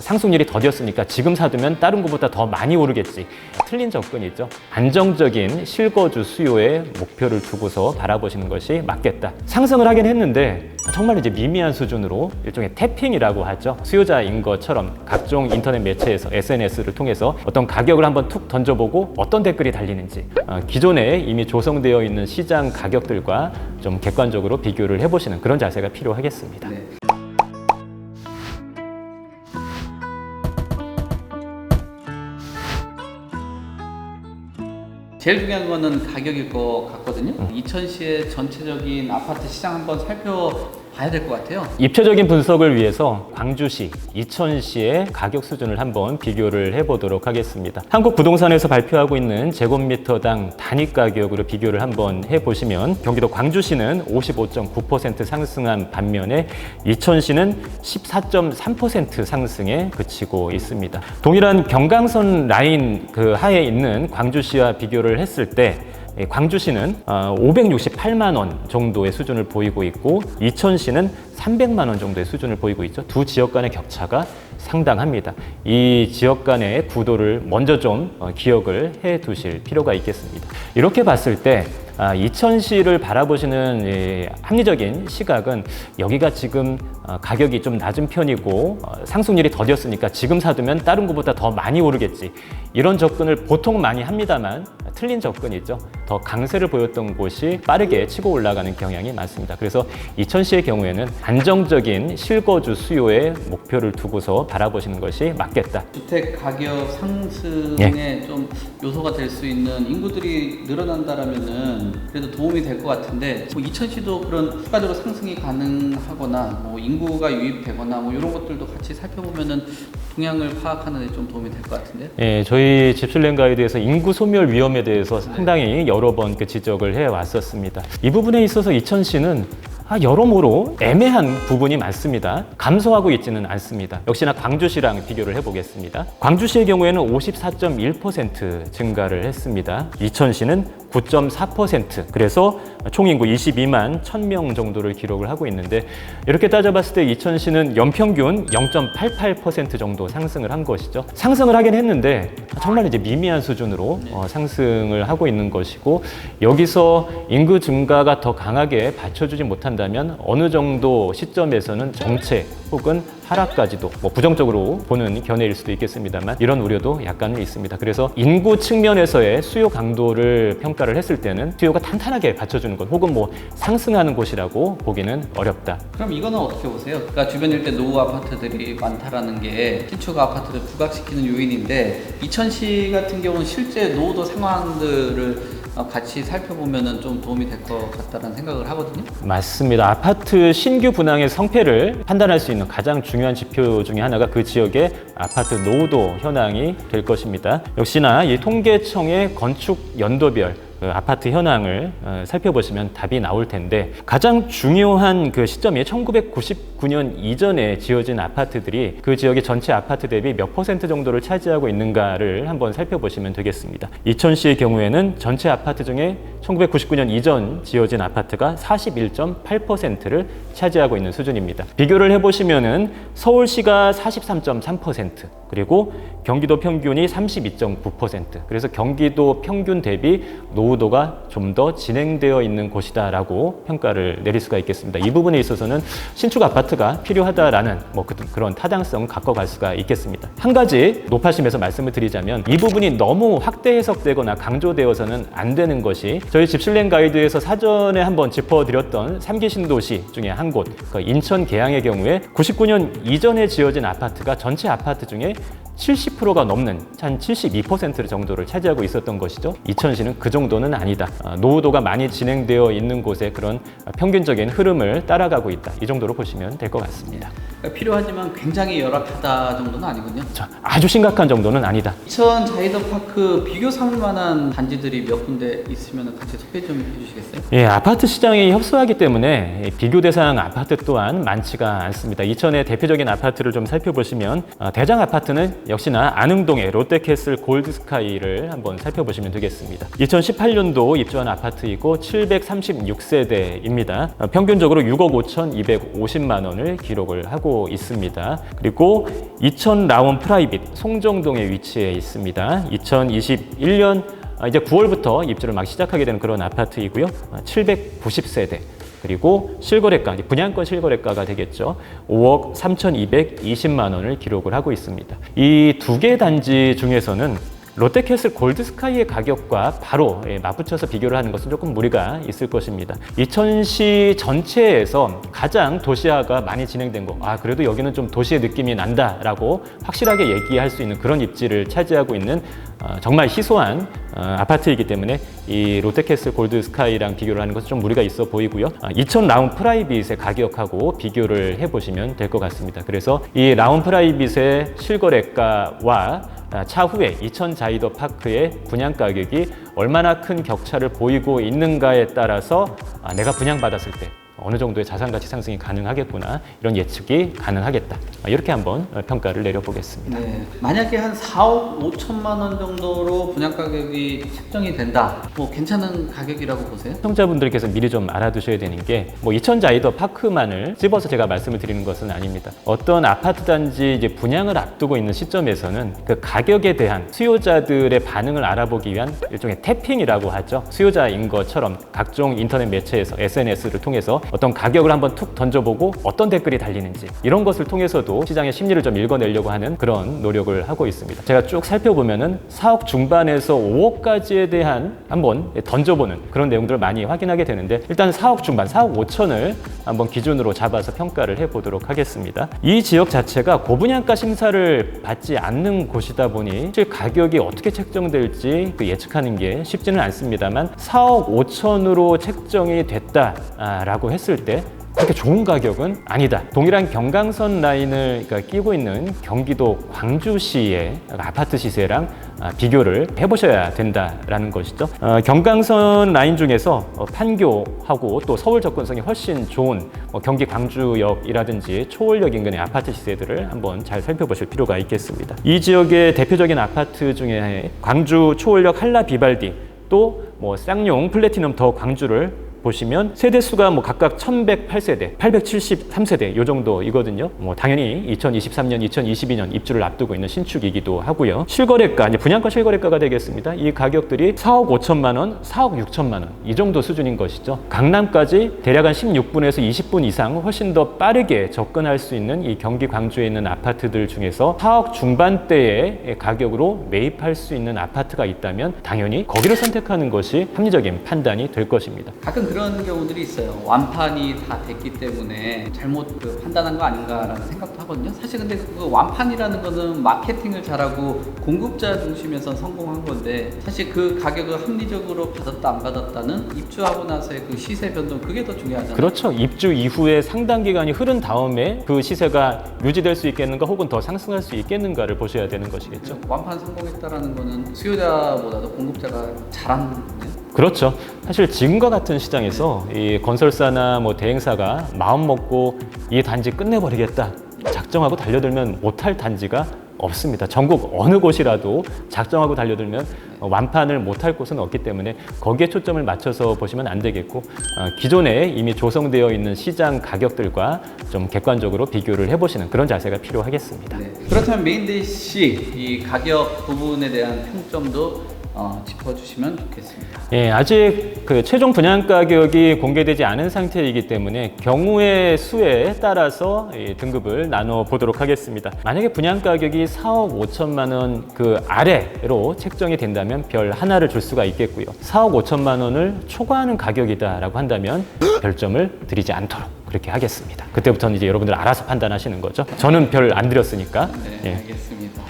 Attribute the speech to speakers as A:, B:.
A: 상승률이 더뎠으니까 지금 사두면 다른 것보다 더 많이 오르겠지. 틀린 접근이죠. 안정적인 실거주 수요에 목표를 두고서 바라보시는 것이 맞겠다. 상승을 하긴 했는데 정말 이제 미미한 수준으로 일종의 태핑이라고 하죠. 수요자인 것처럼 각종 인터넷 매체에서 SNS를 통해서 어떤 가격을 한번 툭 던져보고 어떤 댓글이 달리는지 기존에 이미 조성되어 있는 시장 가격들과 좀 객관적으로 비교를 해보시는 그런 자세가 필요하겠습니다.
B: 네. 제일 중요한 거는 가격일 것 같거든요. 이천시의 전체적인 아파트 시장 한번 살펴봐야 될 것 같아요.
A: 입체적인 분석을 위해서 광주시, 이천시의 가격 수준을 한번 비교를 해보도록 하겠습니다. 한국부동산에서 발표하고 있는 제곱미터당 단위 가격으로 비교를 한번 해보시면 경기도 광주시는 55.9% 상승한 반면에 이천시는 14.3% 상승에 그치고 있습니다. 동일한 경강선 라인 그 하에 있는 광주시와 비교를 했을 때 광주시는 568만 원 정도의 수준을 보이고 있고 이천시는 300만 원 정도의 수준을 보이고 있죠. 두 지역 간의 격차가 상당합니다. 이 지역 간의 구도를 먼저 좀 기억을 해 두실 필요가 있겠습니다. 이렇게 봤을 때 이천시를 바라보시는 합리적인 시각은 여기가 지금 가격이 좀 낮은 편이고 상승률이 더뎠으니까 지금 사두면 다른 것보다 더 많이 오르겠지. 이런 접근을 보통 많이 합니다만 틀린 접근이죠. 더 강세를 보였던 곳이 빠르게 치고 올라가는 경향이 많습니다. 그래서 이천시의 경우에는 안정적인 실거주 수요에 목표를 두고서 바라보시는 것이 맞겠다.
B: 주택 가격 상승에 좀 요소가 될 수 있는 인구들이 늘어난다라면은 그래도 도움이 될 것 같은데 뭐 이천시도 그런 추가적으로 상승이 가능하거나 뭐 인구가 유입되거나 뭐 이런 것들도 같이 살펴보면은 동향을 파악하는 데 좀 도움이 될 것 같은데요.
A: 예, 저희 집술랭 가이드에서 인구 소멸 위험에 대해서 상당히 여러 번 그 지적을 해 왔었습니다. 이 부분에 있어서 이천시는 여러모로 애매한 부분이 많습니다. 감소하고 있지는 않습니다. 역시나 광주시랑 비교를 해보겠습니다. 광주시의 경우에는 54.1% 증가를 했습니다. 이천시는 9.4%, 그래서 총인구 22만 1000명 정도를 기록을 하고 있는데 이렇게 따져봤을 때 이천시는 연평균 0.88% 정도 상승을 한 것이죠. 상승을 하긴 했는데 정말 이제 미미한 수준으로 상승을 하고 있는 것이고 여기서 인구 증가가 더 강하게 받쳐주지 못한다면 어느 정도 시점에서는 정체 혹은 하락까지도 뭐 부정적으로 보는 견해일 수도 있겠습니다만 이런 우려도 약간은 있습니다. 그래서 인구 측면에서의 수요 강도를 평가를 했을 때는 수요가 탄탄하게 받쳐주는 것 혹은 뭐 상승하는 곳이라고 보기는 어렵다.
B: 그럼 이거는 어떻게 보세요? 그러니까 주변 일대 노후 아파트들이 많다라는 게 신축 아파트를 부각시키는 요인인데 이천시 같은 경우는 실제 노후도 상황들을 같이 살펴보면은 좀 도움이 될 것 같다는 생각을 하거든요.
A: 맞습니다. 아파트 신규 분양의 성패를 판단할 수 있는 가장 중요한 지표 중에 하나가 그 지역의 아파트 노후도 현황이 될 것입니다. 역시나 이 통계청의 건축 연도별 아파트 현황을 살펴보시면 답이 나올 텐데 가장 중요한 그 시점이 1999년 이전에 지어진 아파트들이 그 지역의 전체 아파트 대비 몇 % 정도를 차지하고 있는가를 한번 살펴보시면 되겠습니다. 이천시의 경우에는 전체 아파트 중에 1999년 이전 지어진 아파트가 41.8%를 차지하고 있는 수준입니다. 비교를 해보시면은 서울시가 43.3%, 그리고 경기도 평균이 32.9%, 그래서 경기도 평균 대비 노후도가 좀 더 진행되어 있는 곳이다라고 평가를 내릴 수가 있겠습니다. 이 부분에 있어서는 신축 아파트가 필요하다라는 뭐 그런 타당성을 갖고 갈 수가 있겠습니다. 한 가지 높아심에서 말씀을 드리자면 이 부분이 너무 확대 해석되거나 강조되어서는 안 되는 것이 저희 집술랭 가이드에서 사전에 한번 짚어드렸던 3기 신도시 중에 한 곳, 인천 계양의 경우에 99년 이전에 지어진 아파트가 전체 아파트 중에 70%가 넘는 한 72% 정도를 차지하고 있었던 것이죠. 이천시는 그 정도는 아니다. 노후도가 많이 진행되어 있는 곳에 그런 평균적인 흐름을 따라가고 있다. 이 정도로 보시면 될 것 같습니다.
B: 그러니까 필요하지만 굉장히 열악하다 정도는 아니군요.
A: 아주 심각한 정도는 아니다.
B: 이천 자이더파크 비교 삼을 만한 단지들이 몇 군데 있으면 같이 소개 좀 해주시겠어요?
A: 예, 아파트 시장이 협소하기 때문에 비교 대상 아파트 또한 많지가 않습니다. 이천의 대표적인 아파트를 좀 살펴보시면 대장 아파트는 역시나 안흥동의 롯데캐슬 골드스카이를 한번 살펴보시면 되겠습니다. 2018년도 입주한 아파트이고 736세대입니다. 평균적으로 6억 5,250만 원을 기록을 하고 하고 있습니다. 그리고 이천 라운 프라이빗 송정동에 위치해 있습니다. 2021년 이제 9월부터 입주를 막 시작하게 되는 그런 아파트이고요. 790세대. 그리고 실거래가, 분양권 실거래가가 되겠죠. 5억 3,220만 원을 기록을 하고 있습니다. 이 두 개 단지 중에서는 롯데캐슬 골드스카이의 가격과 바로 맞붙여서 비교를 하는 것은 조금 무리가 있을 것입니다. 이천시 전체에서 가장 도시화가 많이 진행된 거, 그래도 여기는 좀 도시의 느낌이 난다라고 확실하게 얘기할 수 있는 그런 입지를 차지하고 있는 정말 희소한 아파트이기 때문에 이 롯데캐슬 골드스카이랑 비교를 하는 것은 좀 무리가 있어 보이고요. 이천 라운 프라이빗의 가격하고 비교를 해보시면 될 것 같습니다. 그래서 이 라운 프라이빗의 실거래가와 차후에 이천 자이더 파크의 분양 가격이 얼마나 큰 격차를 보이고 있는가에 따라서 내가 분양받았을 때 어느 정도의 자산가치 상승이 가능하겠구나, 이런 예측이 가능하겠다, 이렇게 한번 평가를 내려보겠습니다.
B: 네, 만약에 한 4억 5천만 원 정도로 분양 가격이 책정이 된다, 뭐 괜찮은 가격이라고 보세요?
A: 시청자분들께서 미리 좀 알아두셔야 되는 게, 이천 자이더 파크만을 집어서 제가 말씀을 드리는 것은 아닙니다. 어떤 아파트 단지 이제 분양을 앞두고 있는 시점에서는 그 가격에 대한 수요자들의 반응을 알아보기 위한 일종의 태핑이라고 하죠. 수요자인 것처럼 각종 인터넷 매체에서 SNS를 통해서 어떤 가격을 한번 툭 던져보고 어떤 댓글이 달리는지, 이런 것을 통해서도 시장의 심리를 좀 읽어내려고 하는 그런 노력을 하고 있습니다. 제가 쭉 살펴보면은 4억 중반에서 5억까지에 대한 한번 던져보는 그런 내용들을 많이 확인하게 되는데, 일단 4억 중반, 4억 5천을 한번 기준으로 잡아서 평가를 해보도록 하겠습니다. 이 지역 자체가 고분양가 심사를 받지 않는 곳이다 보니 사실 가격이 어떻게 책정될지 예측하는 게 쉽지는 않습니다만, 4억 5천으로 책정이 됐다라고 했을 때 그렇게 좋은 가격은 아니다. 동일한 경강선 라인을 끼고 있는 경기도 광주시의 아파트 시세랑 비교를 해보셔야 된다라는 것이죠. 경강선 라인 중에서 판교하고 또 서울 접근성이 훨씬 좋은 경기 광주역이라든지 초월역 인근의 아파트 시세들을 한번 잘 살펴보실 필요가 있겠습니다. 이 지역의 대표적인 아파트 중에 광주 초월역 한라 비발디, 또 쌍용 플래티넘 더 광주를 보시면 세대수가 각각 1108세대, 873세대 요 정도이거든요. 당연히 2023년, 2022년 입주를 앞두고 있는 신축이기도 하고요. 실거래가, 이제 분양가 실거래가가 되겠습니다. 이 가격들이 4억 5천만 원, 4억 6천만 원 이 정도 수준인 것이죠. 강남까지 대략 한 16분에서 20분 이상 훨씬 더 빠르게 접근할 수 있는 이 경기 광주에 있는 아파트들 중에서 4억 중반대의 가격으로 매입할 수 있는 아파트가 있다면 당연히 거기를 선택하는 것이 합리적인 판단이 될 것입니다.
B: 가끔 그런 경우들이 있어요. 완판이 다 됐기 때문에 잘못 판단한 거 아닌가라는 생각도 하거든요. 사실 근데 그 완판이라는 거는 마케팅을 잘하고 공급자 중심에서 성공한 건데, 사실 그 가격을 합리적으로 받았다 안 받았다는 입주하고 나서의 그 시세 변동, 그게 더 중요하잖아요.
A: 그렇죠. 입주 이후에 상당 기간이 흐른 다음에 그 시세가 유지될 수 있겠는가 혹은 더 상승할 수 있겠는가를 보셔야 되는 것이겠죠.
B: 완판 성공했다라는 거는 수요자보다도 공급자가 잘한 거네요.
A: 그렇죠. 사실 지금과 같은 시장에서 이 건설사나 대행사가 마음 먹고 이 단지 끝내버리겠다 작정하고 달려들면 못할 단지가 없습니다. 전국 어느 곳이라도 작정하고 달려들면 완판을 못할 곳은 없기 때문에 거기에 초점을 맞춰서 보시면 안 되겠고, 기존에 이미 조성되어 있는 시장 가격들과 좀 객관적으로 비교를 해보시는 그런 자세가 필요하겠습니다.
B: 네. 그렇다면 메인데이씨 이 가격 부분에 대한 평점도 짚어주시면 좋겠습니다.
A: 예, 아직 그 최종 분양 가격이 공개되지 않은 상태이기 때문에 경우의 수에 따라서 등급을 나눠 보도록 하겠습니다. 만약에 분양 가격이 4억 5천만 원 그 아래로 책정이 된다면 별 하나를 줄 수가 있겠고요. 4억 5천만 원을 초과하는 가격이다라고 한다면 별점을 드리지 않도록 그렇게 하겠습니다. 그때부터는 이제 여러분들 알아서 판단하시는 거죠. 저는 별 안 드렸으니까.
B: 네,
A: 예.
B: 알겠습니다.